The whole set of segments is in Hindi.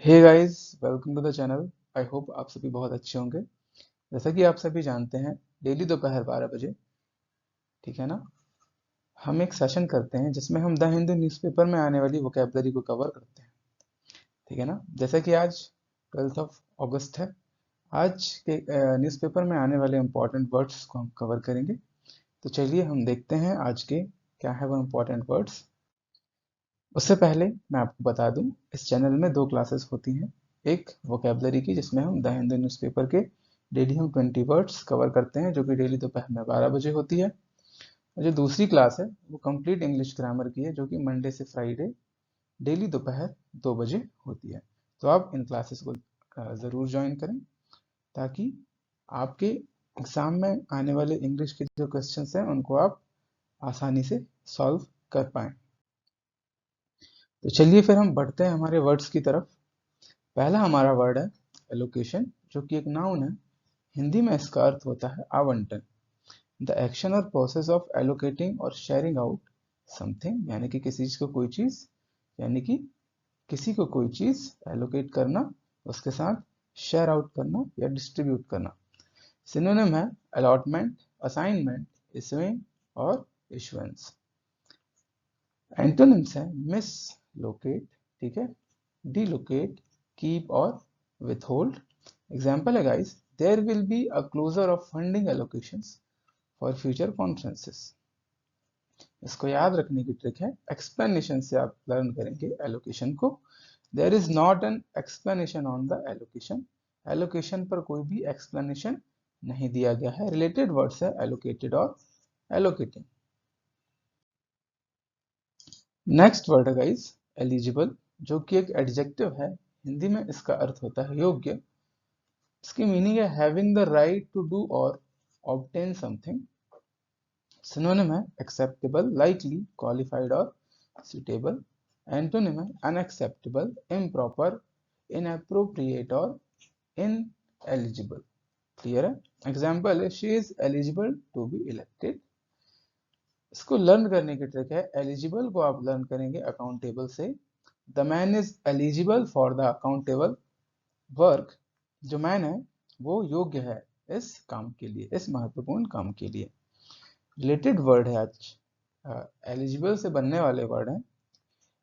Hey guys, welcome to the channel. I hope आप सभी बहुत अच्छे होंगे। जैसा कि आप सभी जानते हैं, डेली दोपहर 12 बजे, ठीक है ना, हम एक सेशन करते हैं जिसमें हम द हिंदू न्यूज़पेपर में आने वाली वोकैबलरी को कवर करते हैं। ठीक है ना। जैसा कि आज 12 अगस्त है, आज के न्यूज़पेपर में आने वाले इंपॉर्टेंट वर्ड्स को हम कवर करेंगे। तो चलिए हम देखते हैं आज के क्या है वो इंपॉर्टेंट वर्ड्स। उससे पहले मैं आपको बता दूं, इस चैनल में दो क्लासेस होती हैं। एक वोकेबलरी की, जिसमें हम द हिंदू न्यूज़पेपर के डेली हम 20 वर्ड्स कवर करते हैं, जो कि डेली दोपहर में 12 बजे होती है। और जो दूसरी क्लास है वो कंप्लीट इंग्लिश ग्रामर की है, जो कि मंडे से फ्राइडे डेली दोपहर 2 बजे होती है। तो आप इन क्लासेस को ज़रूर ज्वाइन करें, ताकि आपके एग्ज़ाम में आने वाले इंग्लिश के जो क्वेश्चंस हैं उनको आप आसानी से सॉल्व कर पाएँ। तो चलिए फिर हम बढ़ते हैं हमारे वर्ड्स की तरफ। पहला हमारा वर्ड है एलोकेशन, जो कि एक नाउन है। हिंदी में इसका अर्थ होता है आवंटन। द एक्शन और प्रोसेस ऑफ एलोकेटिंग और शेयरिंग आउट समथिंग, यानी कि किसी चीज को कोई चीज, यानी कि किसी को कोई चीज एलोकेट करना, उसके साथ शेयर आउट करना या डिस्ट्रीब्यूट करना। सिनोनिम है अलॉटमेंट, असाइनमेंट, इशूइंग और इशुएंस। एंटोनिम्स है मिस लोकेट, ठीक है, डिलोकेट, कीप और withhold. Example है guys, there will be a closure of funding allocations for future conferences. इसको याद रखने की ट्रिक है, एक्सप्लेनेशन से आप लर्न करेंगे एलोकेशन को। There is not an explanation on the allocation, allocation पर कोई भी एक्सप्लेनेशन नहीं दिया गया है। रिलेटेड वर्ड्स है एलोकेटेड और एलोकेटिंग। नेक्स्ट वर्ड है गाइस एलिजिबल, जो कि एक एडजेक्टिव है। हिंदी में इसका अर्थ होता है योग्य। इसकी मीनिंग है having the right to do और ऑब्टेन समथिंग। सिनोनिम है एक्सेप्टेबल, लाइकली, क्वालिफाइड और सुटेबल। एंटोनिम है अनएक्सेप्टेबल, इम्प्रॉपर, इनएप्रोप्रिएट और इनएलिजिबल। क्लियर है। एग्जाम्पल है she is eligible to be elected. इसको लर्न करने की ट्रिक है, एलिजिबल को आप लर्न करेंगे अकाउंटेबल से। The man is eligible for the accountable work. जो मैन है वो योग्य है इस काम के लिए, इस महत्वपूर्ण काम के लिए। रिलेटेड वर्ड है आज एलिजिबल से बनने वाले वर्ड हैं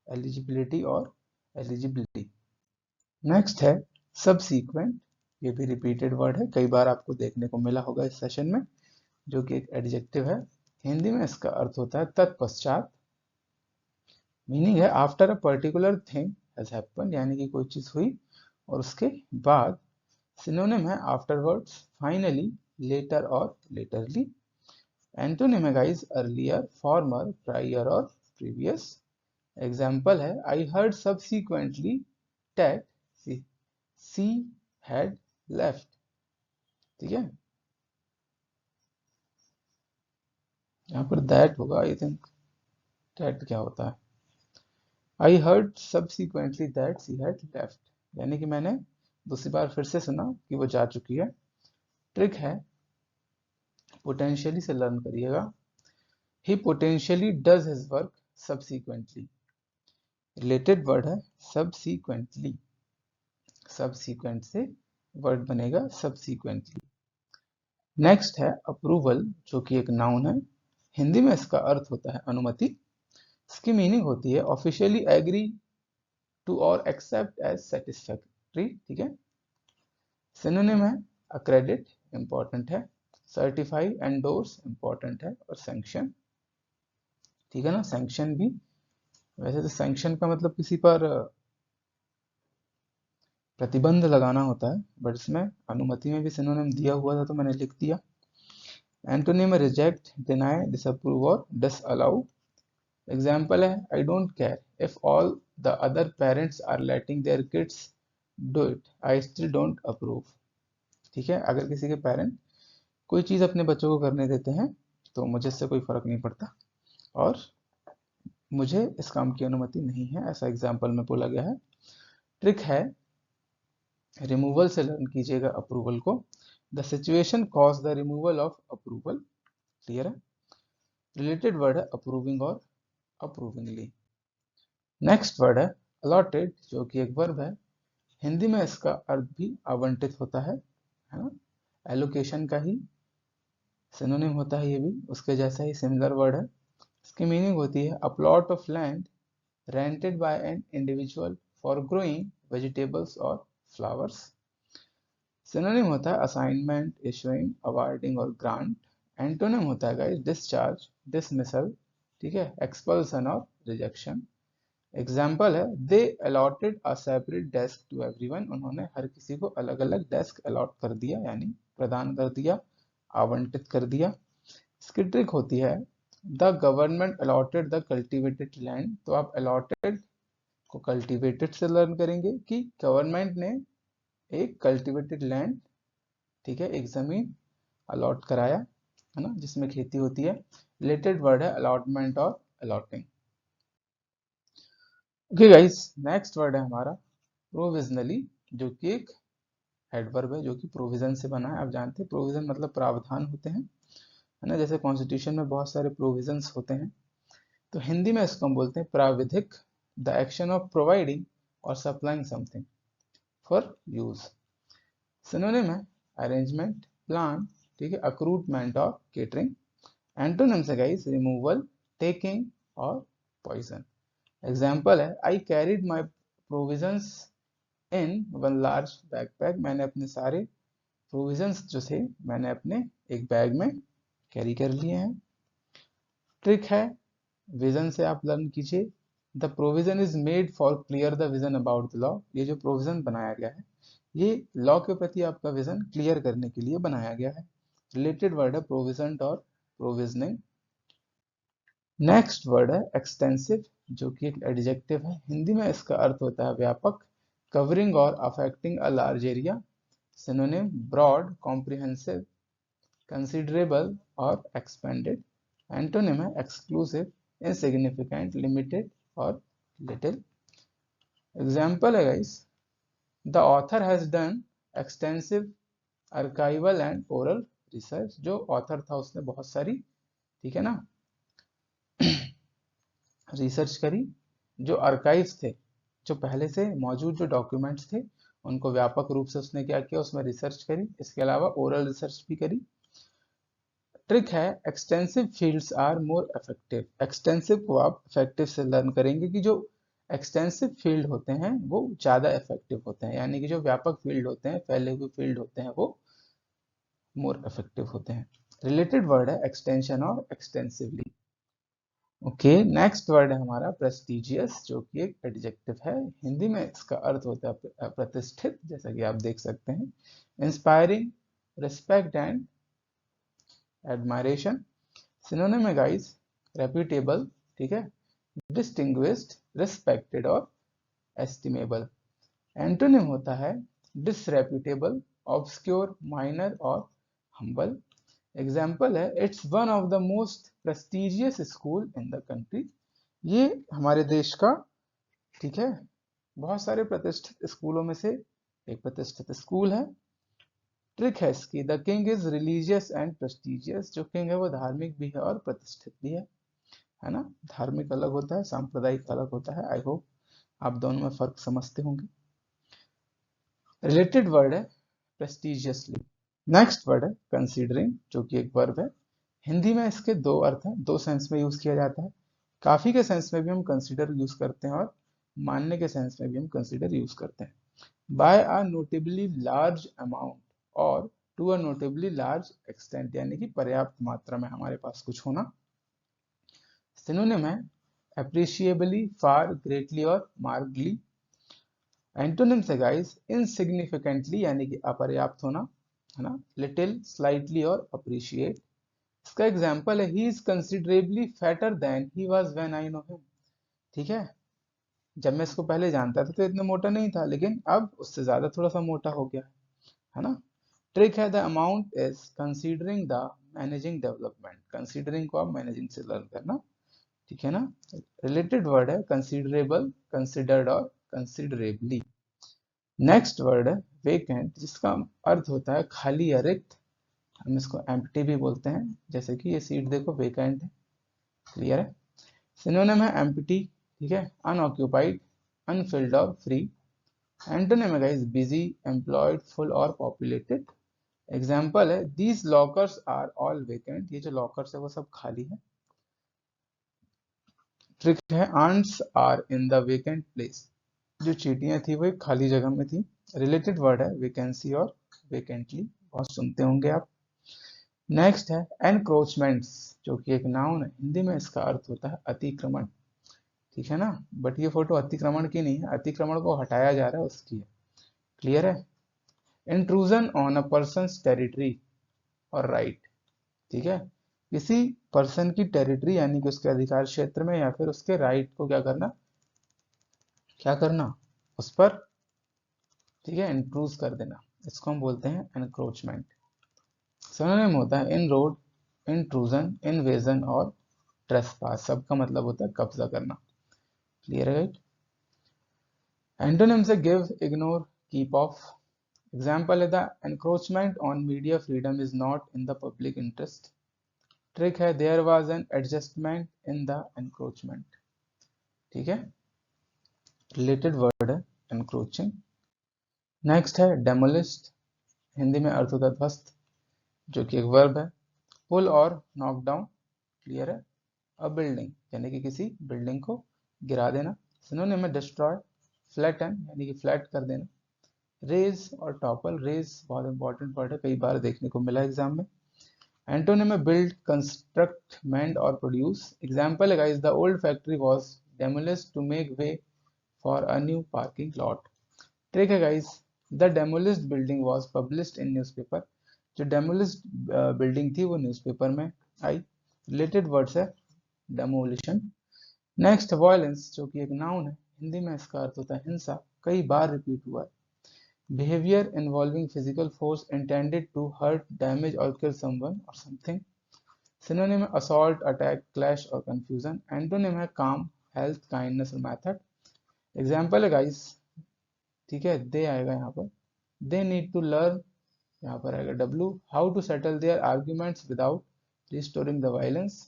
एलिजिबिलिटी और एलिजिबिलिटी। नेक्स्ट है सबसीक्वेंट, ये भी रिपीटेड वर्ड है, कई बार आपको देखने को मिला होगा इस सेशन में, जो कि एक एडजेक्टिव है। हिंदी में इसका अर्थ होता है तत्पश्चात। मीनिंग है after a particular thing has happen, यानी कि कोई चीज हुई और उसके बाद। सिनोनिम है आफ्टरवर्ड्स, फाइनली, लेटर और लेटरली। एंटोनिम है गाइस अर्लियर, फॉर्मर, प्रायर और प्रीवियस। एग्जाम्पल है I heard subsequently that she had left. ठीक है, यहाँ पर दैट होगा, आई थिंक दैट क्या होता है। I heard subsequently that she had left, यानी कि मैंने दूसरी बार फिर से सुना कि वो जा चुकी है। ट्रिक है, पोटेंशियली से लर्न करिएगा। He potentially does his work subsequently. Related word है सबसीक्वेंटली, सबसीक्वेंट से वर्ड बनेगा सबसीक्वेंटली। नेक्स्ट है अप्रूवल, जो कि एक नाउन है। हिंदी में इसका अर्थ होता है अनुमति। इसकी मीनिंग होती है ऑफिशियली एग्री टू और एक्सेप्ट एज सेटिस्फैक्टरी। ठीक है। सिनोनिम है अक्रेडिट, इंपॉर्टेंट है, सर्टिफाई, एंडोर्स, इंपॉर्टेंट है, और सैंक्शन। ठीक है ना। सैंक्शन भी, वैसे तो सैंक्शन का मतलब किसी पर प्रतिबंध लगाना होता है, बट इसमें अनुमति में भी सिनोनिम दिया हुआ था तो मैंने लिख दिया। एंटोनिम रिजेक्ट, डिनाई, डिसअप्रूव और डिसअलाउ। एग्जाम्पल है I don't care if all the other parents are letting their kids do it, I still don't approve. ठीक है, अगर किसी के पेरेंट कोई चीज अपने बच्चों को करने देते हैं तो मुझे इससे कोई फर्क नहीं पड़ता और मुझे इस काम की अनुमति नहीं है, ऐसा एग्जाम्पल में बोला गया है। ट्रिक है, रिमूवल से लर्न कीजिएगा अप्रूवल को। The situation cause the removal of approval. Clear है। रिलेटेड वर्ड है अप्रूविंग और अप्रूविंगली। नेक्स्ट वर्ड है अलॉटेड, जो कि एक वर्ब है। हिंदी में इसका अर्थ भी आवंटित होता है ना, एलोकेशन का ही सिनोनिम होता है, ये भी उसके जैसा ही सिमिलर वर्ड है। इसकी मीनिंग होती है a plot of land rented by an individual for growing vegetables or flowers। Synonym होता है असाइनमेंट, इशूइंग, अवार्डिंग और ग्रांट। एंटोनिम होता है गाइस डिस्चार्ज, डिसमिसल, ठीक है, एक्सपल्सन और रिजेक्शन। एग्जाम्पल है they allotted a separate desk to everyone, उन्होंने हर किसी को अलग अलग डेस्क अलॉट कर दिया, यानी प्रदान कर दिया, आवंटित कर दिया। इसकी ट्रिक होती है the government allotted the cultivated land, तो आप अलॉटेड को कल्टिवेटेड से लर्न करेंगे कि गवर्नमेंट ने एक कल्टिवेटेड लैंड, ठीक है, एक जमीन अलॉट कराया, है ना, जिसमें खेती होती है। रिलेटेड वर्ड है अलॉटमेंट और allotting. Okay guys, next word है हमारा प्रोविजनली, जो कि एक एडवर्ब है जो कि प्रोविजन से बना है। आप जानते हैं प्रोविजन मतलब प्रावधान होते हैं, है ना, जैसे कॉन्स्टिट्यूशन में बहुत सारे प्रोविजंस होते हैं। तो हिंदी में इसको हम बोलते हैं प्राविधिक, द एक्शन ऑफ प्रोवाइडिंग और supplying something for use. Synonym है अरेंजमेंट, प्लान, ठीक है, अक्रूटमेंट और केटरिंग। एंटोनिम से गाइस रिमूवल, टेकिंग और पॉइजन। एग्जाम्पल है I carried my provisions in one large backpack, मैंने अपने सारे प्रोविजंस जो थे मैंने अपने एक बैग में कैरी कर लिए हैं। ट्रिक है विजन से आप लर्न कीजिए the provision is made for clear the vision about the law, ये जो प्रोविजन बनाया गया है ये लॉ के प्रति आपका विजन क्लियर करने के लिए बनाया गया है। रिलेटेड वर्ड है प्रोविजन और प्रोविजनिंग। नेक्स्ट वर्ड है एक्सटेंसिव, जो कि एक एडजेक्टिव है। हिंदी में इसका अर्थ होता है व्यापक, कवरिंग और affecting a large area. Synonym broad, comprehensive, considerable और एक्सपेंडेड। एंटोनिम है एक्सक्लूसिव, इनसिग्निफिकेंट, लिमिटेड और लिटिल। एग्जाम्पल है guys the author has done extensive archival and oral research, जो ऑथर था उसने बहुत सारी, ठीक है ना, रिसर्च करी। जो आर्काइव्स थे, जो पहले से मौजूद जो डॉक्यूमेंट्स थे उनको व्यापक रूप से उसने क्या किया, उसमें रिसर्च करी। इसके अलावा ओरल रिसर्च भी करी। ट्रिक है extensive fields are more effective, extensive को आप इफेक्टिव से लर्न करेंगे कि जो एक्सटेंसिव फील्ड होते हैं वो ज़्यादा इफेक्टिव होते हैं, यानी कि जो व्यापक फील्ड होते हैं, फैले हुए फील्ड होते हैं, वो मोर इफेक्टिव होते हैं। रिलेटेड वर्ड है एक्सटेंशन और एक्सटेंसिवली। ओके, नेक्स्ट वर्ड है हमारा प्रेस्टिजियस, जो कि एक एडजेक्टिव है। हिंदी में इसका अर्थ होता है प्रतिष्ठित, जैसा कि आप देख सकते हैं। Inspiring, respect and admiration. Synonym है गाइस रेप्यूटेबल, ठीक है, डिस्टिंग्विश्ड, रिस्पेक्टेड और एस्टिमेबल। एंटोनिम होता है डिसरेप्यूटेबल, ऑब्सक्योर, माइनर और हम्बल। एग्जाम्पल है it's one of the most prestigious school in the country, ये हमारे देश का, ठीक है, बहुत सारे प्रतिष्ठित स्कूलों में से एक प्रतिष्ठित स्कूल है। ट्रिक है इसकी the king is religious and prestigious, जो किंग है वो धार्मिक भी है और प्रतिष्ठित भी है ना। धार्मिक अलग होता है, सांप्रदायिक अलग होता है। आई होप आप दोनों में फर्क समझते होंगे। रिलेटेड वर्ड है प्रेस्टिजियसली। नेक्स्ट वर्ड है कंसीडरिंग, जो कि एक वर्ब है। हिंदी में इसके दो अर्थ हैं, दो सेंस में यूज किया जाता है। काफी के सेंस में भी हम कंसीडर यूज करते हैं और मानने के सेंस में भी हम कंसीडर यूज करते हैं। By a notably large amount और to a notably large extent, यानी कि पर्याप्त मात्रा में हमारे पास कुछ होना। सिनोनिम है अप्रिशिएबली, फार, ग्रेटली और मार्गली। एंटोनिम से गाइस इनसिग्निफिकेंटली, यानी कि अपर्याप्त होना, है ना, लिटिल, स्लाइटली और अप्रिशिएट। इसका एग्जांपल है he is considerably fatter than he was when I know him, ठीक है, जब मैं इसको पहले जानता था तो इतना मोटा नहीं था, लेकिन अब उससे ज्यादा थोड़ा सा मोटा हो गया है ना। ट्रिक है the amount is considering the managing development, considering को आप मैनेजिंग से लर्न करना, ठीक है ना। रिलेटेड वर्ड है कंसीडरेबल, कंसिडर्ड और कंसिडरेबली। नेक्स्ट वर्ड है वेकेंट, जिसका अर्थ होता है खाली या रिक्त। हम इसको एम्प्टी भी बोलते हैं, जैसे कि ये सीट देखो वेकेंट है, क्लियर है। सिनोनिम है एम्प्टी, ठीक है, अनऑक्यूपाइड, अनफिल्ड और फ्री। एंटोनिम है गाइस बिजी, एम्प्लॉयड, फुल और पॉपुलेटेड। एग्जाम्पल है these lockers are all vacant, ये जो लॉकर्स है वो सब खाली है। ट्रिक है ants are in the vacant place, जो चींटियां थी वो एक खाली जगह में थी। रिलेटेड वर्ड है वेकेंसी और वेकेंटली, बहुत सुनते होंगे आप। नेक्स्ट है एनक्रोचमेंट्स, जो कि एक नाउन है, हिंदी में इसका अर्थ होता है अतिक्रमण। ठीक है ना, बट ये फोटो अतिक्रमण की नहीं है, अतिक्रमण को हटाया जा रहा है उसकी है। क्लियर है। Intrusion on a persons territory और राइट। ठीक है, किसी पर्सन की टेरिटरी यानी कि उसके अधिकार क्षेत्र में या फिर उसके राइट को क्या करना उस पर, ठीक है, इंट्रूज कर देना, इसको हम बोलते हैं एनक्रोचमेंट। सिनोनिम होता है इन रोड, इंट्रूजन, इन्वेजन और ट्रेसपास, सबका मतलब होता है कब्जा करना। क्लियर है राइट। एंटोनिम से give, ignore, keep off. Example है the encroachment on media freedom is not in the public interest. Trick है there was an adjustment in the encroachment. ठीक है, रिलेटेड वर्ड है एनक्रोचिंग। नेक्स्ट है डेमोलिस्ट, हिंदी में अर्थ होता है ध्वस्त, जो कि एक वर्ब है। पुल और नॉक डाउन। क्लियर है। अ बिल्डिंग यानी कि किसी बिल्डिंग को गिरा देना। सिनोनिम है डिस्ट्रॉय, फ्लैटन यानी कि फ्लैट कर देना। रेज और टॉपल, रेज बहुत इंपॉर्टेंट वर्ड है, कई बार देखने को मिला एग्जाम में। एंटोनिम है बिल्ड, कंस्ट्रक्ट, मेंड और प्रोड्यूस। एग्जाम्पल है guys the old factory was demolished to make way for a new parking lot. Trick है guys the demolished building was published in newspaper, जो डेमोलिश्ड बिल्डिंग थी वो न्यूज़पेपर में आई। रिलेटेड वर्ड्स है डेमोलिशन। नेक्स्ट वायलेंस, जो कि एक नाउन है, हिंदी में इसका अर्थ होता है हिंसा, कई बार रिपीट हुआ है। Behaviour involving physical force intended to hurt, damage और किल समवन और समथिंग। सिनोनिम है असॉल्ट, अटैक, क्लैश और कंफ्यूजन। एंटोनिम है काम, हेल्थ, काइंडनेस और मेथड। एग्जाम्पल है गाइस, ठीक है, दे आएगा यहाँ पर, दे नीड टू लर्न, यहाँ पर आएगा W, how to settle their arguments without restoring the violence.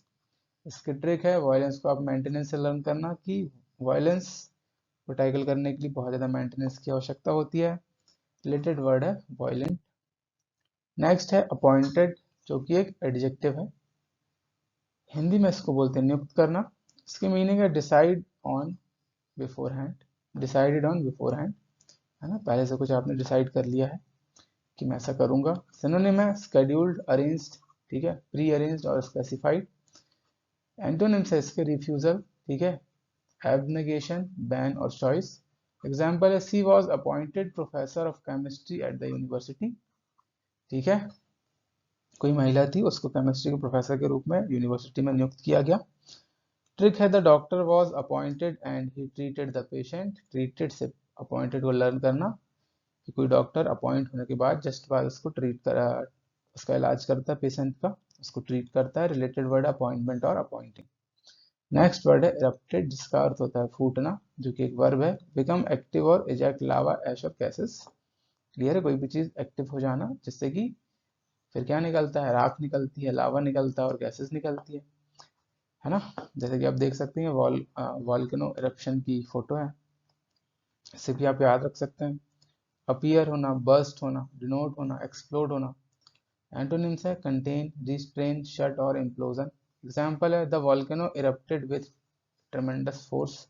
इसकी ट्रिक है वायलेंस को आप मेंटेनेंस से लर्न करना, कि वायलेंस को टैकल करने के लिए बहुत ज़्यादा मेंटेनेंस की आवश्यकता होती है। रिलेटेड वर्ड है वायलेंट। नेक्स्ट है अपॉइंटेड, जो कि एक एडजेक्टिव है, हिंदी में इसको बोलते हैं नियुक्त करना। इसकी मीनिंग है decide on before hand, decided on before hand, है ना, पहले से कुछ आपने डिसाइड कर लिया है कि मैं ऐसा करूंगा। सिनोनिम है स्केड्यूल्ड, अरेंज्ड, ठीक है, प्री अरेंज्ड और स्पेसिफाइड। एंटोनिम्स है इसके रिफ्यूजल, ठीक है, एबनेगेशन, बैन और चॉइस। एग्जाम्पल है she was appointed professor of chemistry at the university. ठीक है, कोई महिला थी, उसको केमिस्ट्री के प्रोफेसर के रूप में यूनिवर्सिटी में नियुक्त किया गया। ट्रिक है the doctor was appointed and he treated the patient. Treated से अपॉइंटेड को लर्न करना, कि कोई डॉक्टर अपॉइंट होने के बाद जस्ट बाद उसको ट्रीट कर, उसका इलाज करता है पेशेंट का, उसको ट्रीट करता है। रिलेटेड वर्ड अपॉइंटमेंट और अपॉइंटिंग। नेक्स्ट वर्ड है इरप्टेड, जिसका अर्थ होता है फूटना, जो कि एक वर्ब है। बिकम एक्टिव और इजेक्ट लावा, ऐश और गैसेस। क्लियर है, कोई भी चीज एक्टिव हो जाना, जिससे कि फिर क्या निकलता है, राख निकलती है, लावा निकलता है और गैसेस निकलती है ना। जैसे कि आप देख सकते हैं वॉल्केनो इरप्शन की फोटो है, इससे भी आप याद रख सकते हैं। अपीयर होना, बर्स्ट होना, डिनोट होना, एक्सप्लोड होना। एंटोनिम्स है कंटेन, रिस्ट्रेन, शट और इम्प्लोजन। एग्जाम्पल है the volcano erupted with ट्रेमेंडस force,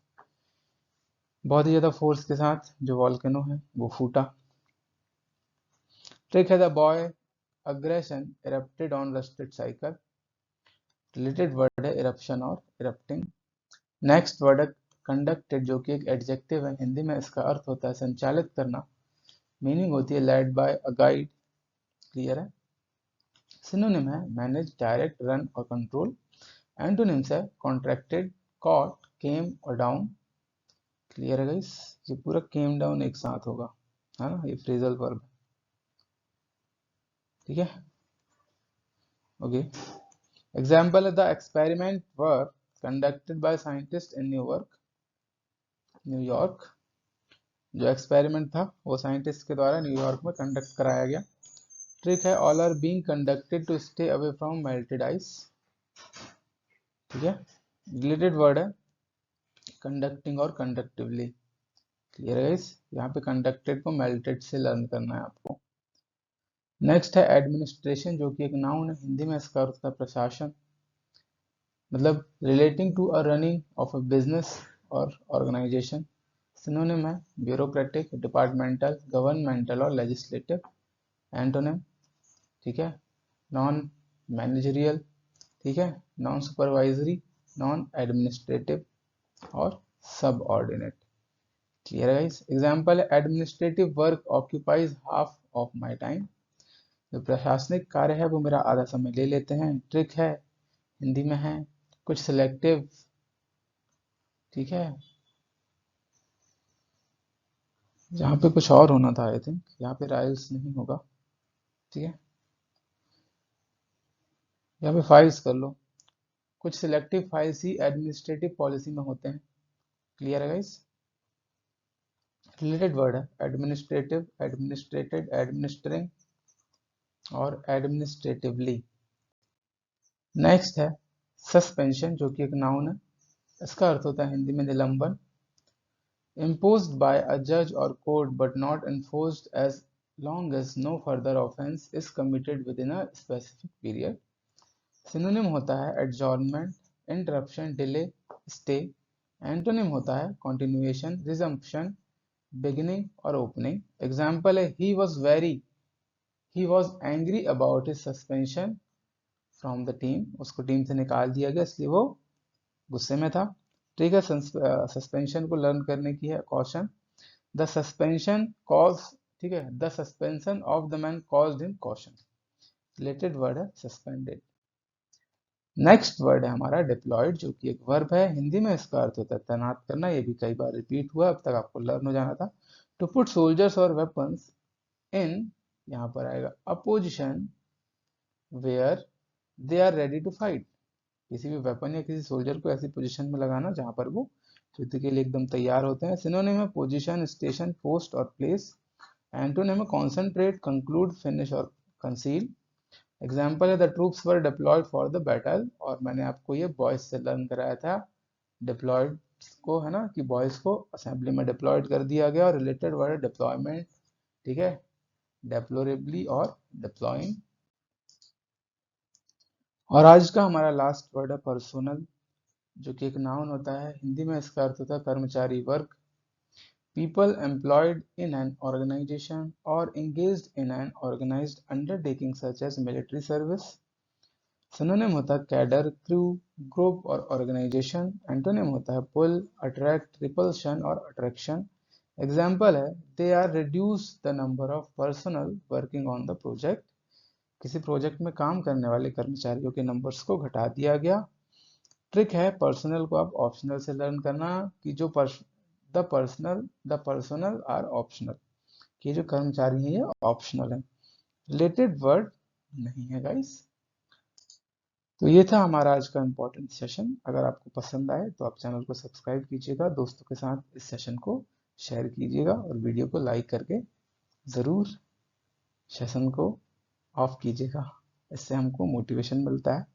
बहुत ही ज्यादा फोर्स के साथ जो वॉल्केनो है वो फूटा। ट्रिक है the boy aggression erupted on rusted cycle. Related word है इरप्शन और इरप्टिंग। नेक्स्ट वर्ड है कंडक्टेड, जो कि एक एडजेक्टिव है, हिंदी में इसका अर्थ होता है संचालित करना। मीनिंग होती है led by a guide. Clear है। सिनोनिम है मैनेज, डायरेक्ट, रन और कंट्रोल। एंटोनिम्स है कॉन्ट्रैक्टेड, कॉट, केम और डाउन। क्लियर है गाइस, ये पूरा केम डाउन एक साथ होगा, है ना, ये फ्रेजल वर्ब। ठीक है, ओके। एग्जाम्पल है the experiment were conducted by scientist in New York. जो एक्सपेरिमेंट था वो साइंटिस्ट के द्वारा न्यूयॉर्क में कंडक्ट कराया गया। ट्रिक है all are being conducted to stay away from melted ice. ठीक है, रिलेटेड वर्ड है कंडक्टिंग और कंडक्टिवली। क्लियर है गाइस? यहाँ पे कंडक्टेड को मेल्टेड से लर्न करना है आपको। नेक्स्ट है एडमिनिस्ट्रेशन, जो कि एक नाउन है, हिंदी में इसका अर्थ है प्रशासन, मतलब relating to a running of a business और ऑर्गेनाइजेशन। सिनोनिम है ब्यूरोक्रेटिक, डिपार्टमेंटल, गवर्नमेंटल और लेजिस्लेटिव। एंटोनिम, ठीक है, नॉन मैनेजरियल, ठीक है, नॉन सुपरवाइजरी, नॉन एडमिनिस्ट्रेटिव और सब ऑर्डिनेट। क्लियर है गाइस? एग्जांपल है administrative work occupies half of my time, जो प्रशासनिक कार्य है वो मेरा आधा समय ले लेते हैं। ट्रिक है, हिंदी में है कुछ सिलेक्टिव, ठीक है, यहाँ पे कुछ और होना था, आई थिंक यहाँ पे राइल्स नहीं होगा, ठीक है, यहाँ पे फाइल्स कर लो। कुछ सिलेक्टिव फाइल्स ही एडमिनिस्ट्रेटिव पॉलिसी में होते हैं। क्लियर है गाइस? रिलेटेड वर्ड है एडमिनिस्ट्रेटिव, एडमिनिस्ट्रेटेड, एडमिनिस्ट्रिंग और एडमिनिस्ट्रेटिवली। नेक्स्ट है सस्पेंशन, जो कि एक नाउन है, इसका अर्थ होता है हिंदी में निलंबन। imposed by a judge or court but not enforced as long as no further offense is committed within a specific period. Synonym होता है adjournment, interruption, delay, stay. Antonym होता है continuation, resumption, beginning और opening. Example है he was angry about his suspension from the team. उसको टीम से निकाल दिया गया इसलिए वो गुस्से में था। ठीक है, सस्पेंशन को लर्न करने की है कॉशन। द सस्पेंशन कॉज, ठीक है, the suspension of the man caused him caution. Related word है सस्पेंडेड। नेक्स्ट वर्ड है हमारा डिप्लॉयड, जो कि एक वर्ब है, हिंदी में इसका अर्थ होता है तैनात करना। ये भी कई बार रिपीट हुआ, अब तक आपको लर्न हो जाना था। टू पुट सोल्जर्स और वेपन्स इन, यहाँ पर आएगा a position where they are ready to fight. किसी भी वेपन या किसी सोल्जर को ऐसी पोजीशन में लगाना जहां पर वो युद्ध के लिए एकदम तैयार होते हैं। सिनोनिम है पोजीशन, स्टेशन, पोस्ट और प्लेस। एंटोनिम है कॉन्सेंट्रेट, कंक्लूड, फिनिश और कंसील। एग्जाम्पल है the troops were deployed for the battle, और मैंने आपको ये बॉयज से लर्न कराया था डिप्लॉयड को, है ना, कि बॉयज को असेंबली में डिप्लॉयड कर दिया गया। और रिलेटेड वर्ड है डिप्लॉयमेंट, ठीक है, डेप्लोरेबली और डिप्लॉइंग। और आज का हमारा लास्ट वर्ड है पर्सोनल, जो कि एक नाउन होता है, हिंदी में इसका अर्थ होता है कर्मचारी वर्ग। People employed in an organization or engaged in an organized undertaking such as military service. Synonym होता है कैडर, क्रू, ग्रुप और ऑर्गेनाइजेशन। एंटोनिम होता है पुल, अट्रैक्ट, रिपल्शन और अट्रैक्शन। एग्जाम्पल है they are reduce the number of personnel working on the project. किसी प्रोजेक्ट में काम करने वाले कर्मचारियों के नंबर्स को घटा दिया गया। ट्रिक है पर्सनल को आप ऑप्शनल से लर्न करना, कि जो द पर्सनल आर ऑप्शनल, कि जो कर्मचारी हैं ये ऑप्शनल है, रिलेटेड वर्ड नहीं है गाइस। तो ये था हमारा आज का इम्पोर्टेंट सेशन। अगर आपको पसंद आए तो आप चैनल को सब्सक्राइब कीजिएगा, दोस्तों के साथ इस सेशन को शेयर कीजिएगा और वीडियो को लाइक करके ज़रूर सेशन को ऑफ कीजिएगा। इससे हमको मोटिवेशन मिलता है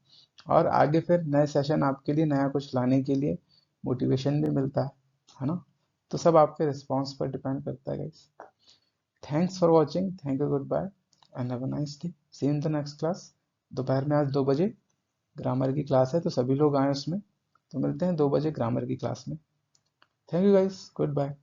और आगे फिर नए सेशन आपके लिए नया कुछ लाने के लिए मोटिवेशन भी मिलता है ना। तो सब आपके रिस्पॉन्स पर डिपेंड करता है guys. Thanks for watching, thank you, goodbye and have a nice day, see you in the next class. दोपहर में आज 2 बजे ग्रामर की क्लास है, तो सभी लोग आए उसमें। तो मिलते हैं 2 बजे ग्रामर की क्लास में। Thank you guys, good bye.